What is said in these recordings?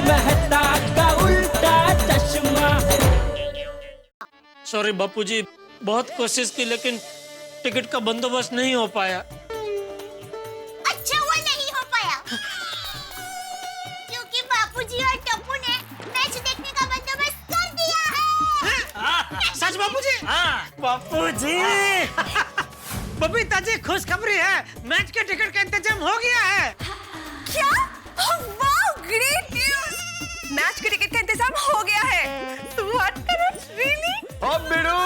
मेहता का उल्टा चश्मा। सॉरी बापूजी, बहुत कोशिश की लेकिन टिकट का बंदोबस्त नहीं हो पाया। अच्छा वो नहीं हो पाया क्योंकि बापूजी और टप्पू ने मैच देखने का बंदोबस्त कर दिया है। सच बापूजी? हाँ बापूजी। बबीता जी खुशखबरी है, मैच के टिकट का इंतजाम हो गया है। क्या? वाह, ग्रेट न्यूज़! मैच के टिकट का इंतजाम हो गया है। What? Really? ओ बिडू,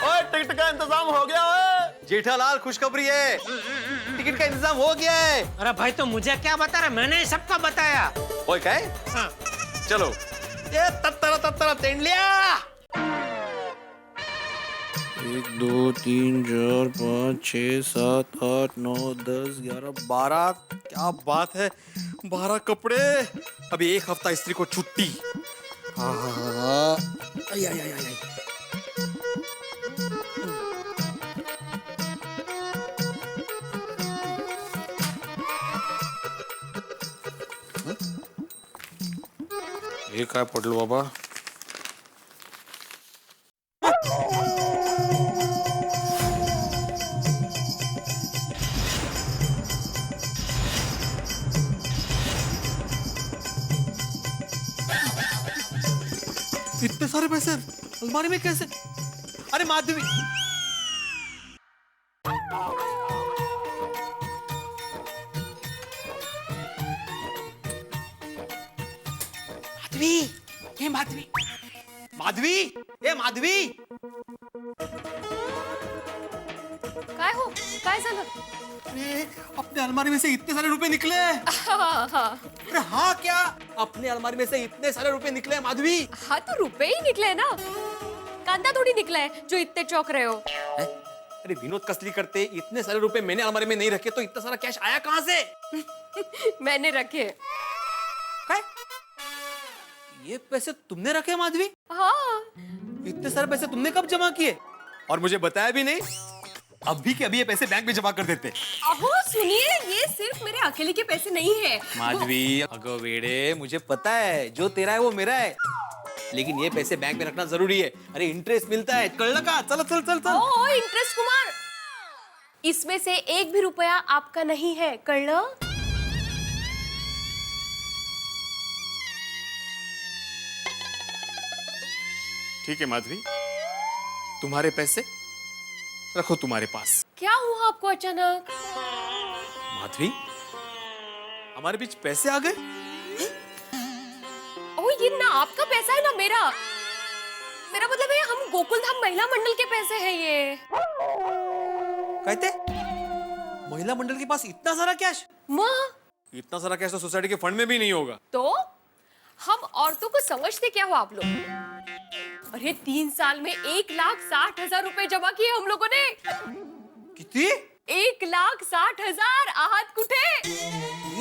ओए टिकट का इंतजाम हो गया है। जेठालाल खुशखबरी है, टिकट का इंतजाम हो गया है। अरे भाई तो मुझे क्या बता रहा, मैंने ही सबको बताया। ओए क्या है? हाँ। चलो ये तत्तरा तेंडलिया। 1 2 3 4 5 6 7 8 9 10 11 12 क्या बात है, 12 कपड़े। अभी एक हफ्ता स्त्री को छुट्टी। आई आई आई आई। हे काय पडलं बाबा? इतने सारे पैसे अलमारी में कैसे? अरे माधवी, माधवी, ये माधवी, माधवी, ये माधवी। काय हो? काय झालं? अरे अपने अलमारी में से इतने सारे रुपए निकले। हाँ। अरे हाँ क्या? अपने अलमारी में से इतने सारे रुपए निकले माधवी। हाँ तो रुपए ही निकले हैं ना, कांदा थोड़ी निकला है जो इतने चौक रहे हो। अरे विनोद कसली करते, इतने सारे रुपए मैंने अलमारी में नहीं रखे तो इतना सारा कैश आया कहाँ से? मैंने रखे। क्या? ये पैसे तुमने रखे माधवी? हाँ। इतने सारे पैसे तुमने कब जमा किए और मुझे बताया भी नहीं? अभी के अभी ये पैसे बैंक में जमा कर देते। अहो सुनिए, ये सिर्फ मेरे अकेले के पैसे नहीं है। माधवी, अगो वेड़े, मुझे पता है जो तेरा है वो मेरा है, लेकिन ये पैसे बैंक में रखना जरूरी है। अरे इंटरेस्ट मिलता है, कळलं का? चल चल चल चल। ओ इंटरेस्ट कुमार, इसमें से एक भी रुपया आपका नहीं है, कळलं? ठीक है माधवी, तुम्हारे पैसे रखो तुम्हारे पास। क्या हुआ आपको अचानक? माधवी, हमारे बीच पैसे आ गए। ओ ये ना आपका पैसा है ना मेरा। मेरा मतलब है हम गोकुल धाम महिला मंडल के पैसे हैं ये। कहते महिला मंडल के पास इतना सारा कैश? माँ इतना सारा कैश तो सोसाइटी के फंड में भी नहीं होगा। तो हम औरतों को समझते क्या हो आप लोग? अरे 3 साल में 1,60,000 रुपए जमा किए हम लोगों ने। कितनी? 1,60,000 आहात कुठे?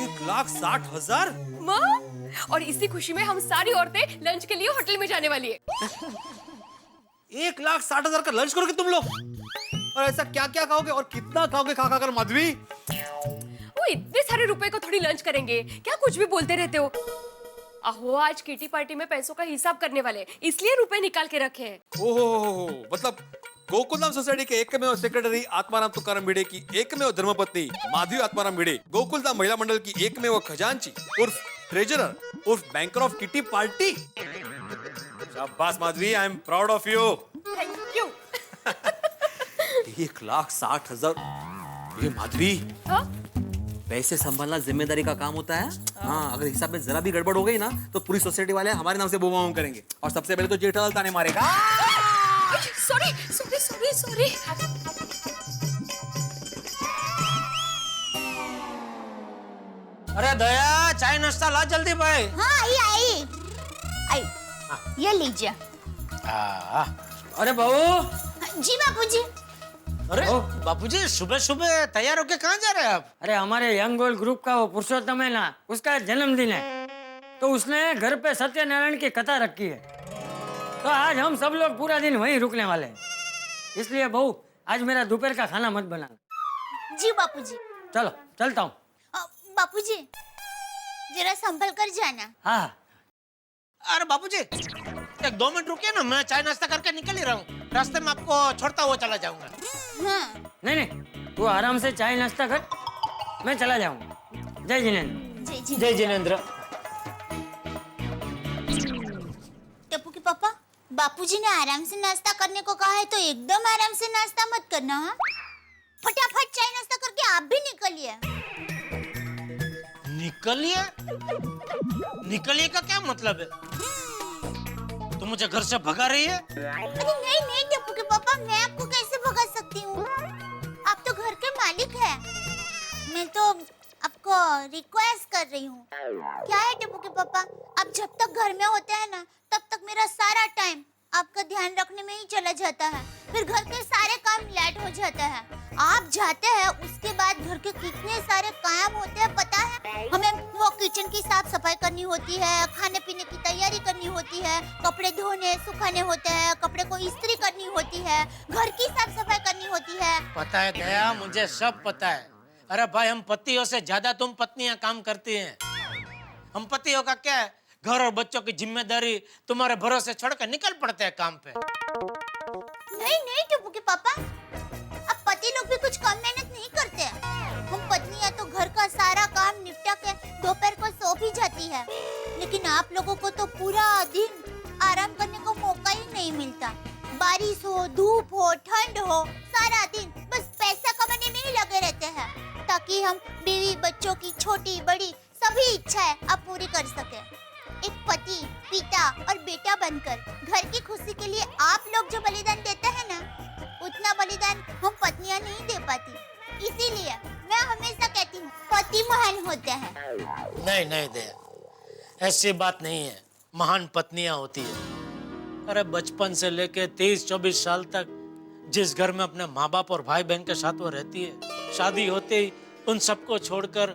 1,60,000? माँ, और इसी खुशी में हम सारी औरतें लंच के लिए होटल में जाने वाली है। 1,60,000 का लंच करोगे तुम लोग? और ऐसा क्या क्या खाओगे और कितना खाओगे खा खा कर माधवी? वो इतने सारे रुपए को थोड़ी लंच करेंगे, क्या कुछ भी बोलते रहते हो? अहो आज किटी पार्टी में पैसों का हिसाब करने वाले, इसलिए रुपए निकाल के रखे हैं। ओहो, मतलब गोकुलधाम सोसाइटी के एकमेव सेक्रेटरी आत्माराम तुकाराम भिडे की एकमेव धर्मपत्नी माधवी आत्माराम भिडे, गोकुलधाम महिला मंडल की एकमेव खजांची उर्फ ट्रेजरर उर्फ बैंकर ऑफ किटी पार्टी। शाबाश Madhavi, I am proud of you. Thank you. 1,60,000। ये माधवी, हाँ? पैसे संभालना जिम्मेदारी का काम होता है। हाँ, अगर हिसाब में जरा भी गड़बड़ हो गई ना तो पूरी सोसाइटी वाले हमारे नाम से बूम करेंगे और सबसे पहले तो जेठालाल ताने मारेगा। Sorry sorry sorry sorry. अरे दया, चाय नाश्ता ला जल्दी भाई। हाँ आई आई। ये लीजिए। अरे बहू। जी बापूजी। अरे बापूजी, सुबह सुबह तैयार होके कहाँ जा रहे हैं आप? अरे हमारे यंग गोल ग्रुप का वो पुरुषोत्तम है ना, उसका जन्मदिन है, तो उसने घर पे सत्यनारायण की कथा रखी है, तो आज हम सब लोग पूरा दिन वहीं रुकने वाले हैं। इसलिए बहू आज मेरा दोपहर का खाना मत बनाना। जी बापूजी। चलो चलता हूँ। बापूजी जरा संभल कर जाना। हाँ अरे बाबूजी, एक 2 मिनट रुकिए ना, मैं चाय नाश्ता करके निकल ही रहा हूँ। रास्ते में आपको छोड़ता हुआ चला जाऊंगा। हाँ, नहीं, तू आराम से चाय नाश्ता कर, मैं चला जाऊंगा। जय जिनेंद्र। जय जी। जय जिनेंद्र। टप्पू के पापा, बापूजी ने आराम से नाश्ता करने को कहा है तो एकदम आराम से नाश्ता मत करना। हाँ, फटाफट चाय नाश्ता करके आप भी निकलिए। निकलिए? निकलिए का क्या मतलब है? तुम मुझे घर से भगा रही है? अरे नहीं नहीं टप्पू के पापा, मैं आपको कैसे भगा सकती हूँ? आप तो घर के मालिक हैं। मैं तो आपको रिक्वेस्ट कर रही हूँ। क्या है टप्पू के पापा, आप जब तक घर में होते हैं ना, तब तक मेरा सारा टाइम आपका ध्यान रखने में ही चला जाता है। फिर घर के सारे काम लेट हो जाता है। आप जाते हैं उसके बाद घर के कितने सारे काम होते हैं पता है? हमें वो किचन की साफ सफाई करनी होती है, खाने पीने की तैयारी करनी होती है, कपड़े धोने सुखाने होते हैं, कपड़े को इस्त्री करनी होती है, घर की साफ सफाई करनी होती है। पता है दया, मुझे सब पता है। अरे भाई, हम पतियों से ज्यादा तुम पत्नियां काम करती हैं। हम पतियों का क्या है, घर और बच्चों की जिम्मेदारी तुम्हारे भरोसे छोड़कर निकल पड़ते हैं काम पे। नहीं नहीं टप्पू के पापा, अब पति लोग भी कुछ कम मेहनत नहीं करते। हम पत्नियां तो घर का सारा काम निपटा के दोपहर को सो भी जाती है, लेकिन आप लोगों को तो पूरा दिन आराम करने को मौका ही नहीं मिलता। बारिश हो, धूप हो, ठंड हो, सारा दिन बस पैसा कमाने में ही लगे रहते हैं, ताकि हम बीवी बच्चों की छोटी बड़ी सभी इच्छाएं आप पूरी कर सके। एक पति, पिता और बेटा बनकर घर की खुशी के लिए आप लोग जो बलिदान देते हैं ना, उतना बलिदान हम पत्नियां नहीं दे पाती। इसीलिए मैं हमेशा कहती हूँ, पति महान होते हैं। नहीं नहीं दया, ऐसी बात नहीं है। महान पत्नियां होती है। अरे बचपन से लेके 23-24 साल तक जिस घर में अपने माँ बाप और भाई बहन के साथ वो रहती है, शादी होते ही उन सबको छोड़कर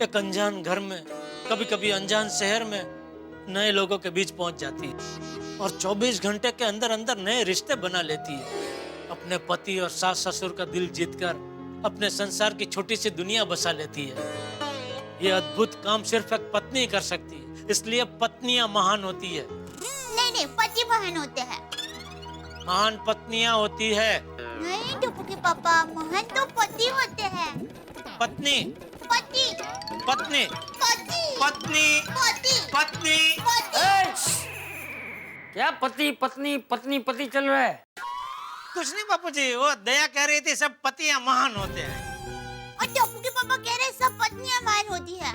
एक अनजान घर में, कभी कभी अनजान शहर में नए लोगों के बीच पहुंच जाती है और 24 घंटे के अंदर अंदर नए रिश्ते बना लेती है। अपने पति और सास ससुर का दिल जीतकर अपने संसार की छोटी सी दुनिया बसा लेती है। ये अद्भुत काम सिर्फ एक पत्नी कर सकती है, इसलिए पत्नियां महान होती है। नहीं नहीं, पति महान होते हैं। महान पत्नियां होती है। नहीं टप्पू के पापा, महान तो पति होते हैं। पत्नी पति पत्नी पति पत्नी पति पत्नी। क्या पति पत्नी पत्नी पति चल रहा है? कुछ नहीं बापूजी, वो दया कह रही थी सब पतियां महान होते हैं। और टप्पू के पापा कह रहे सब पत्नियां महान होती है।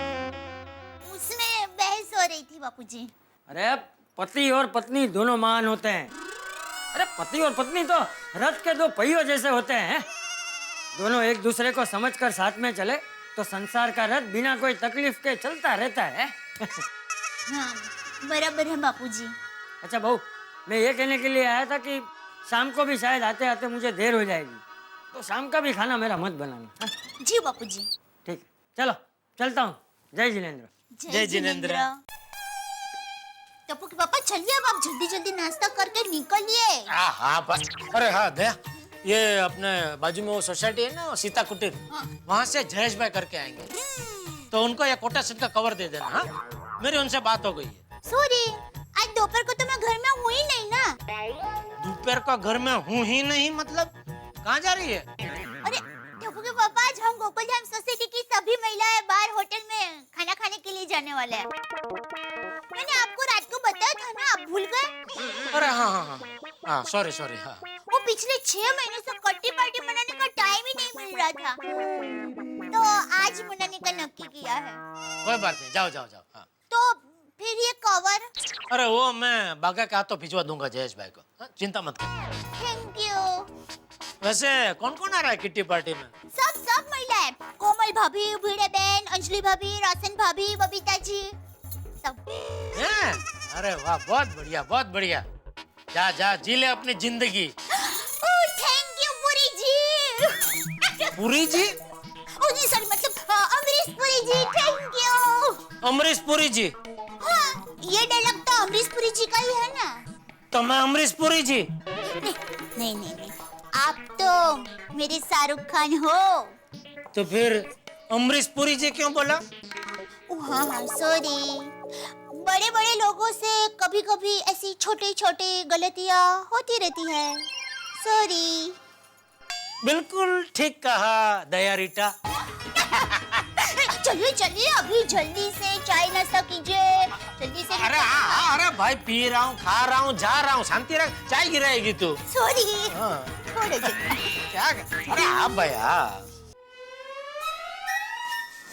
उसमें बहस हो रही थी बापूजी। अरे पति और पत्नी दोनों महान होते हैं। अरे पति और पत्नी तो रथ के 2 पहियों जैसे होते हैं। दोनों एक दूसरे को समझकर साथ में चले तो संसार का रथ बिना कोई तकलीफ के चलता रहता है। हाँ, बराबर है बापूजी। अच्छा बहू, मैं ये कहने के लिए आया था कि शाम को भी शायद आते आते मुझे देर हो जाएगी, तो शाम का भी खाना मेरा मत बनाना। हाँ? जी बापूजी। ठीक है, चलो चलता हूँ। जय जिनेंद्र। जय जिनेंद्र। टप्पू के पापा चलिए, अब आप जल्दी जल्दी नाश्ता करके निकलिए। हाँ बस। अरे हाँ दया, ये अपने बाजू में वो सोसाइटी है ना, सीता कुटीर, वहाँ से जयेश भाई करके आएंगे, तो उनको ये कोटेशन का कवर दे देना। हाँ, मेरी उनसे बात हो गई है। सॉरी, आज दोपहर को तो मैं घर में हूँ ही नहीं ना। दोपहर को घर में हूँ ही नहीं मतलब कहाँ जा रही है? अरे टप्पू के पापा, आज हम गोकुलधाम सोसाइटी की सभी महिलाएं बाहर होटल में खाना खाने के लिए जाने वाले हैं। मैंने आपको रात को बताया था ना, आप भूल गए? अरे हाँ हाँ हाँ हाँ, सॉरी सॉरी। हाँ, वो पिछले 6 महीने से कट्टी पार्टी मनाने का टाइम ही नहीं मिल रहा था, तो आज मनाने का नक्की किया है। कोई बात नहीं, जाओ जाओ जाओ। हाँ। तो फिर ये कवर? अरे वो मैं बागा के हाथों भिजवा दूंगा जयेश भाई को। हाँ, चिंता मत कर। Thank you. वैसे कौन कौन आ रहा है किट्टी पार्टी में? सब महिलाएं, कोमल भाभी, भिड़े बहन, अंजलि भाभी, रासन भाभी, बबीता जी, सब। हैं? अरे वाह, बहुत बढ़िया बहुत बढ़िया। जा जा जी ले अपनी जिंदगी। Thank you Puri ji. पुरी जी? ओ जी सॉरी, मतलब अमरीश पुरी जी, थैंक यू। अमरीश पुरी जी? हाँ, ये डायलॉग तो अमरीश पुरी जी का ही है ना। तो मैं अमरीश पुरी जी? नहीं नहीं नहीं, आप तो मेरे शाहरुख खान हो। तो फिर अमरीश पुरी जी क्यों बोला? हाँ हाँ सॉरी, बड़े बड़े लोगों से कभी कभी ऐसी छोटी छोटी गलतियां होती रहती है। सॉरी। बिल्कुल ठीक कहा दया रीटा। चलिए चलिए अभी जल्दी से चाय नाश्ता कीजिए, जल्दी से। अरे हाँ, अरे भाई पी रहा हूँ, खा रहा हूँ, जा रहा हूँ, शांति रख, चाय गिराएगी तू। सॉरी। हाँ। थोड़ा जल्दी। क्या अरे हाँ भैया,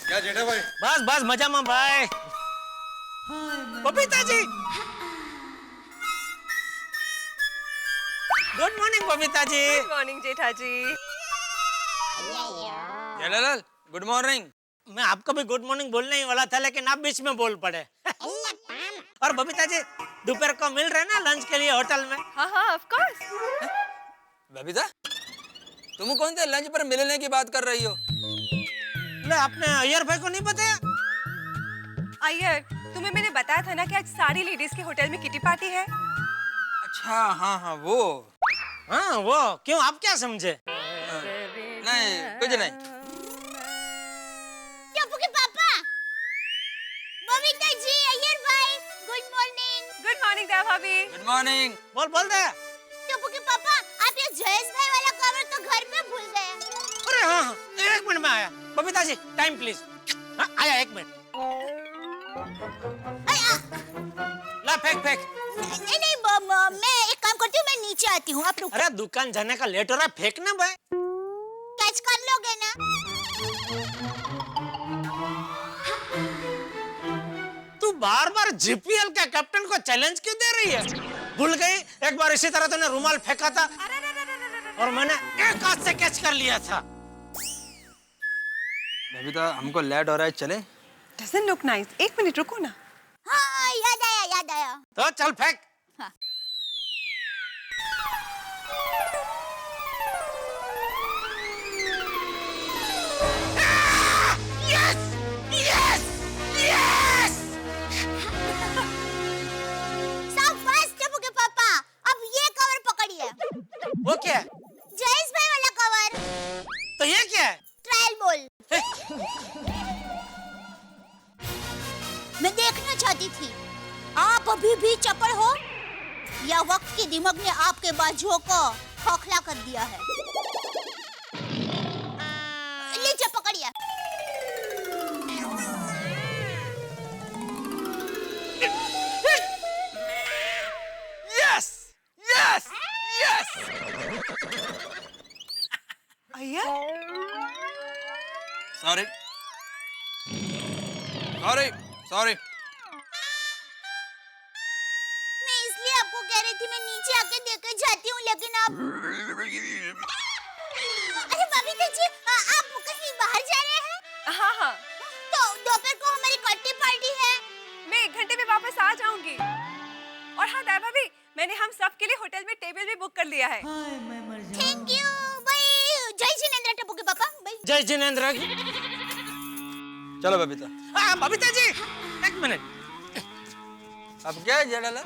क्या जेठा भाई? बस बस मजा में भाई। Babita ji, good morning Babita ji. Good morning Jetha ji. Jethalal good morning. मैं आपको भी गुड मॉर्निंग बोलने ही वाला था, लेकिन आप बीच में बोल पड़े। और बबीता जी, दोपहर को मिल रहे ना लंच के लिए होटल में? हाँ हाँ ऑफ कोर्स। बबीता, तुम कौन से लंच पर मिलने की बात कर रही हो? ले, आपने अय्यर भाई को नहीं बताया? अय्यर, तुम्हें मैंने बताया था ना कि आज सारी लेडीज के होटल में किटी पार्टी है। अच्छा हाँ हाँ वो। हाँ वो क्यों, आप क्या समझे? नहीं कुछ नहीं। टप्पू के पापा, बबीता जी, अय्यर भाई, गुड मॉर्निंग। गुड मॉर्निंग दया भाभी। Good morning. बोल दे। टप्पू के पापा, आप ये जयेश भाई वाला कवर तो घर में भूल गए। अरे हाँ हाँ, एक मिनट में आया। Babita ji time please. हाँ आया, एक मिनट। ला फेंक फेंक। नहीं नहीं मैं एक काम करती हूँ, मैं नीचे आती हूँ, आप रुको। अरे दुकान जाने का लेट हो रहा है, फेंकना भाई। कैच कर लोगे ना? तू बार बार जीपीएल के कैप्टन को चैलेंज क्यों दे रही है? भूल गई, एक बार इसी तरह तूने रुमाल फेंका था और मैंने एक हाथ से कैच कर लिया था। बबीता हमको लेट हो रहा है, चले? Doesn't look nice. एक मिनट रुको ना। हाँ याद आया याद आया। तो चल फेंक। हाँ। Yes yes yes. शाबाश टप्पू के पापा, अब ये कवर पकड़िए। वो क्या है? जयेश भाई वाला कवर। तो ये क्या है? Trial ball. मैं देखना चाहती थी, आप अभी भी चपड़ हो या वक्त के दिमाग ने आपके बाजुओं को खोखला कर दिया है। लीजिए पकड़िए। Yes yes yes. Iyer, sorry sorry sorry. मैं इसलिए आपको कह रही थी मैं नीचे आके देकर जाती हूँ, लेकिन आप अरे बबीता जी, आप कहीं बाहर जा रहे हैं? हाँ हाँ, तो दोपहर को हमारी किट्टी पार्टी है। मैं 1 घंटे में वापस आ जाऊंगी। और हाँ दया भाभी, मैंने हम सब के लिए होटल में टेबल भी बुक कर लिया है। थैंक यू भाई। जय जिनेंद्र टप्पू के पापा भाई। जय जिनेंद्र। चलो बबीता। हाँ बबीता जी, एक मिनट। अब क्या है जेठालाल?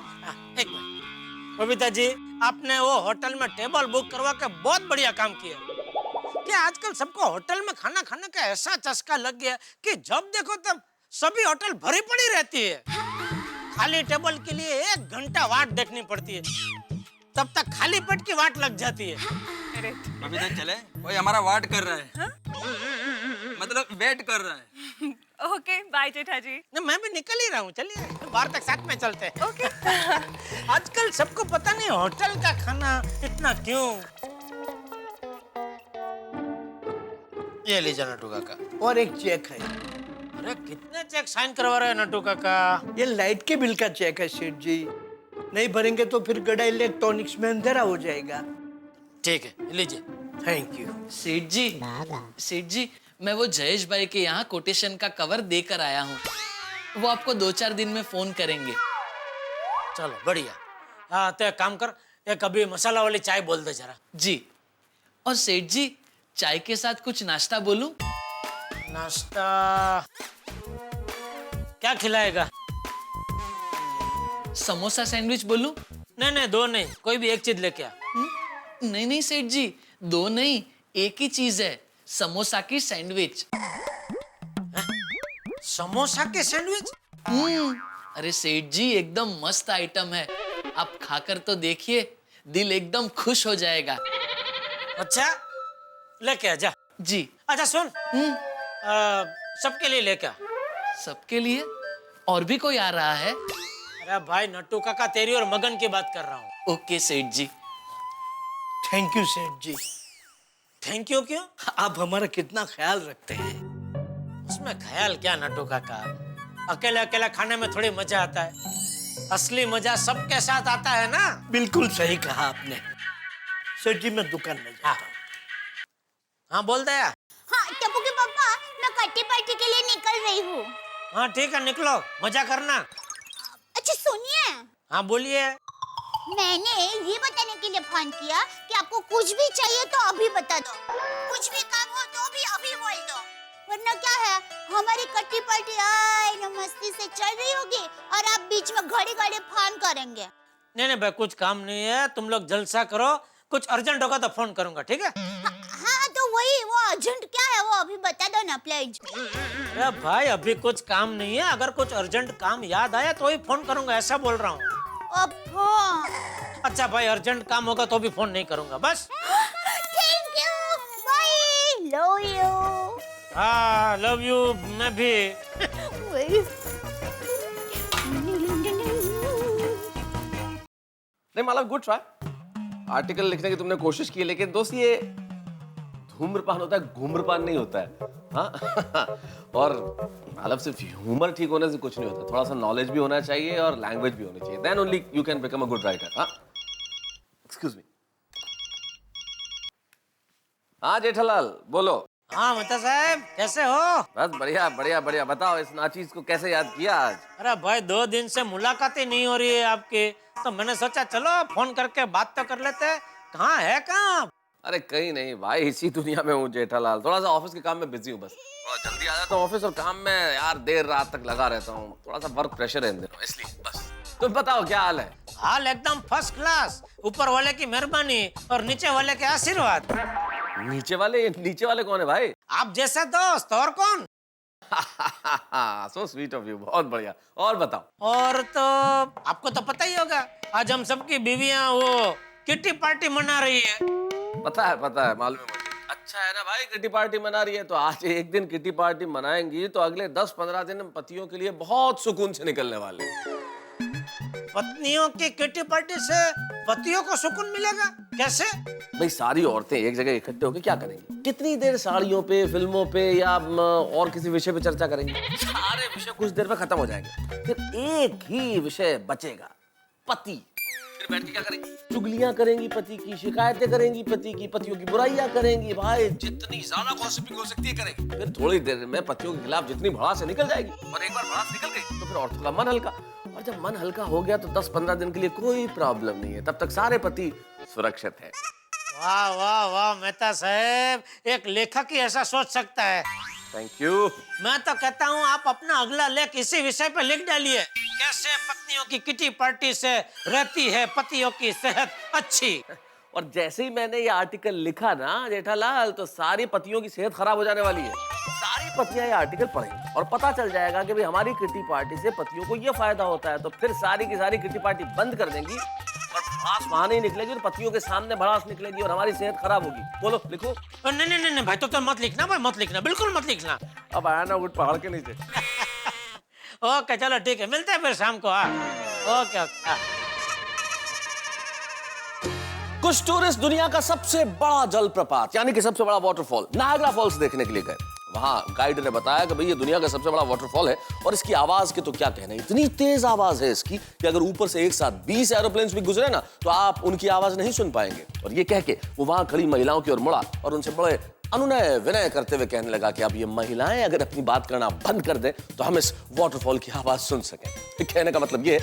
एक मिनट। बबीता जी, आपने वो होटल में टेबल बुक करवा के बहुत बढ़िया काम किया। कि आजकल सबको होटल में खाना खाने का ऐसा चस्का लग गया कि जब देखो तब सभी होटल भरी पड़ी रहती है। खाली टेबल के लिए 1 घंटा वाट देखनी पड़ती है, तब तक खाली पेट की वाट लग जाती है। बबीता चले, कोई हमारा वाट कर रहा है। मतलब वेट कर रहा है। ओके बाय जेठा जी। नहीं, मैं भी निकल ही रहा हूँ, चलिए बाहर तक साथ में चलते हैं। ओके। आजकल सबको पता नहीं होटल का खाना इतना क्यों। ये लीजिए नटू काका। और एक चेक है। अरे कितने चेक साइन करवा रहे हैं नटू काका? ये लाइट के बिल का चेक है सेठ जी, नहीं भरेंगे तो फिर गड़ा इलेक्ट्रॉनिक्स में अंधेरा हो जाएगा। ठीक है लीजिए। Thank you. सेठ जी मैं वो जयेश भाई के यहाँ कोटेशन का कवर देकर आया हूँ। वो आपको 2-4 दिन में फोन करेंगे। चलो बढ़िया। हाँ तो एक काम कर, एक अभी मसाला वाली चाय बोल दे जरा। जी। और सेठ जी चाय के साथ कुछ नाश्ता बोलूं? नाश्ता क्या खिलाएगा? समोसा सैंडविच बोलूं? नहीं नहीं, 2 नहीं, कोई भी एक चीज लेके आ। नहीं सेठ जी, 2 नहीं, एक ही चीज है, समोसा की सैंडविच। समोसा के सैंडविच? अरे सेठ जी एकदम मस्त आइटम है, आप खाकर तो देखिए, दिल एकदम खुश हो जाएगा। अच्छा लेके आ जा। जी। अच्छा सुन, सबके लिए लेके आ। सबके लिए? और भी कोई आ रहा है? अरे भाई नट्टू काका, तेरी और मगन की बात कर रहा हूँ। ओके सेठ जी। थैंक यू सेठ जी, थैंक यू क्यों? आप हमारा कितना ख्याल रखते हैं। उसमें ख्याल क्या नट्टू काका, अकेले अकेले खाने में थोड़ी मजा आता है, असली मजा सबके साथ आता है ना। बिल्कुल सही कहा आपने। सेठ जी मैं दुकान में जाता हूँ। हाँ बोल दे। हाँ टप्पू के पापा, मैं किट्टी पार्टी के लिए निकल रही हूँ। हाँ ठीक है, निकलो, मजा करना। अच्छा सुनिए, हाँ बोलिए। मैंने ये बताने के लिए फोन किया कि आपको कुछ भी चाहिए तो अभी बता दो, कुछ भी काम हो तो भी अभी बोल दो, वरना क्या है हमारी किट्टी पार्टी आई मस्ती से चल रही होगी और आप बीच में घड़ी घड़ी फोन करेंगे। नहीं नहीं भाई, कुछ काम नहीं है, तुम लोग जलसा करो, कुछ अर्जेंट होगा तो फोन करूंगा, ठीक है? हाँ तो वही, वो अर्जेंट क्या है वो अभी बता दो ना प्लीज। अरे भाई अभी कुछ काम नहीं है, अगर कुछ अर्जेंट काम याद आया तो ही फोन करूंगा, ऐसा बोल रहा हूँ। अच्छा भाई अर्जेंट काम होगा तो भी फोन नहीं करूंगा, बस। Thank you, bye, love you. हाँ लव यू, मैं भी। नहीं मालव, गुड ट्राई, आर्टिकल लिखने की तुमने कोशिश की, लेकिन दोस्त ये धूम्रपान होता है, घूम्रपान नहीं होता है। हाँ और मालव सिर्फ ह्यूमर ठीक होने से कुछ नहीं होता, थोड़ा सा नॉलेज भी होना चाहिए और लैंग्वेज भी होनी चाहिए, then only you can become a good writer. हाँ एक्सक्यूज मी। हाँ जेठालाल बोलो। हाँ मेहता साहब कैसे हो? बस बढ़िया बढ़िया बढ़िया, बताओ इस नाचीज को कैसे याद किया आज? अरे भाई 2 दिन से मुलाकात ही नहीं हो रही है आपकी, तो मैंने सोचा चलो फोन करके बात तो कर लेते हैं। कहाँ है कहाँ? अरे कहीं नहीं भाई, इसी दुनिया में हूँ जेठालाल, थोड़ा सा ऑफिस के काम में बिजी हूँ, बस थोड़ा जल्दी आ जाता हूँ ऑफिस और काम में यार देर रात तक लगा रहता हूँ, थोड़ा सा वर्क प्रेशर है इन दिनों, इसलिए बस। तुम बताओ क्या हाल है? हाल एकदम फर्स्ट क्लास, ऊपर वाले की मेहरबानी और नीचे वाले के आशीर्वाद। नीचे वाले कौन है भाई? आप जैसे दोस्त, और कौन? सो स्वीट ऑफ यू, बहुत बढ़िया। और बताओ। और तो आपको तो पता ही होगा, आज हम सबकी बीवियां वो किट्टी पार्टी मना रही है। पता है मालूम है मुझे। अच्छा है ना भाई, किट्टी पार्टी मना रही है तो आज एक दिन किट्टी पार्टी मनाएंगी तो अगले 10-15 दिन पतियों के लिए बहुत सुकून से निकलने वाले हैं। पत्नियों की किट्टी पार्टी से पतियों को सुकून मिलेगा कैसे? भाई सारी औरतें एक जगह इकट्ठे होकर क्या करेंगी? कितनी देर साड़ियों पे, फिल्मों पे या और किसी विषय पे चर्चा करेंगी? सारे विषय कुछ देर में खत्म हो जाएंगे, फिर एक ही विषय बचेगा, पति। फिर बैठ के क्या करेंगी? चुगलियां करेंगी पति की, शिकायतें करेंगी पति की, पतियों की बुराइयां करेंगी, भाई जितनी ज्यादा गॉसिपिंग हो सकती है करेंगी। फिर थोड़ी देर में पतियों के खिलाफ जितनी भड़ास निकल जाएगी, और एक बार भड़ास निकल गई तो फिर औरतों का मन हल्का, और जब मन हल्का हो गया तो 10-15 दिन के लिए कोई प्रॉब्लम नहीं है, तब तक सारे पति सुरक्षित है। वाह वाह वाह मेहता साहब, एक लेखक ही ऐसा सोच सकता है। Thank you. मैं तो कहता हूँ आप अपना अगला लेख इसी विषय पे लिख डालिए, कैसे पत्नियों की किटी पार्टी से रहती है पतियों की सेहत अच्छी। और जैसे ही मैंने ये आर्टिकल लिखा ना जेठालाल, तो सारी पतियों की सेहत खराब हो जाने वाली है। सारी पतियां ये आर्टिकल पढ़ेंगी और पता चल जाएगा कि भाई हमारी किटी पार्टी से पतियों को ये फायदा होता है, तो फिर सारी की सारी किटी पार्टी बंद कर देंगी और भड़ास वहां नहीं निकलेगी और पतियों के सामने भड़ास निकलेगी और हमारी सेहत खराब होगी। बोलो लिखो। नहीं नहीं नहीं भाई, तो मत लिखना भाई, मत लिखना, बिल्कुल मत लिखना। अब आया ना उठ पहाड़ के नीचे। ओके चलो ठीक है, मिलते हैं फिर शाम को। Okay okay. कुछ टूरिस्ट दुनिया का सबसे बड़ा जलप्रपात यानी कि सबसे बड़ा वाटरफॉल नायग्रा फॉल्स देखने के लिए गए। वहां गाइड ने बताया कि भाई ये दुनिया का सबसे बड़ा वाटरफॉल है और इसकी आवाज के तो क्या कहना, इतनी तेज आवाज है इसकी कि अगर ऊपर से एक साथ 20 एरोप्लेन्स भी गुजरे ना तो आप उनकी आवाज नहीं सुन पाएंगे। और ये कह के वो वहां खड़ी महिलाओं की ओर मुड़ा और उनसे बड़े अनुनय विनय करते हुए कहने लगा कि अब ये महिलाएं अगर अपनी बात करना बंद कर दें तो हम इस वाटरफॉल की आवाज सुन सकें। कहने का मतलब ये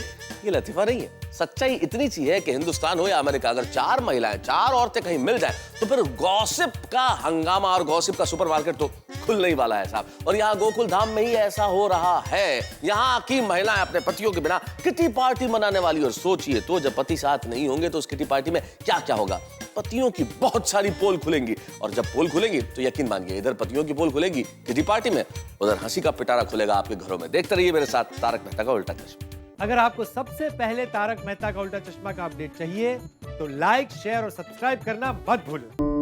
लतीफा नहीं है, सच्चाई इतनी सी है कि हिंदुस्तान हो या अमेरिका, अगर 4 महिलाएं, 4 औरतें कहीं मिल जाएं तो फिर गॉसिप का हंगामा और गॉसिप का सुपरमार्केट तो खुलने ही वाला है साहब। और यहाँ गोकुल धाम में ही ऐसा हो रहा है। यहाँ की महिलाएं अपने पतियों के बिना किटी पार्टी मनाने वाली। और सोचिए तो जब पति साथ नहीं होंगे तो उस किटी पार्टी में क्या क्या होगा। पतियों की बहुत सारी पोल खुलेंगी और जब पोल खुलेंगी तो यकीन मानिए इधर पतियों की पोल खुलेगी किटी पार्टी में, उधर हंसी का पिटारा खुलेगा आपके घरों में। देखते रहिए मेरे साथ तारक मेहता का उल्टा चश्मा। अगर आपको सबसे पहले तारक मेहता का उल्टा चश्मा का अपडेट चाहिए तो लाइक, शेयर और सब्सक्राइब करना मत भूलो।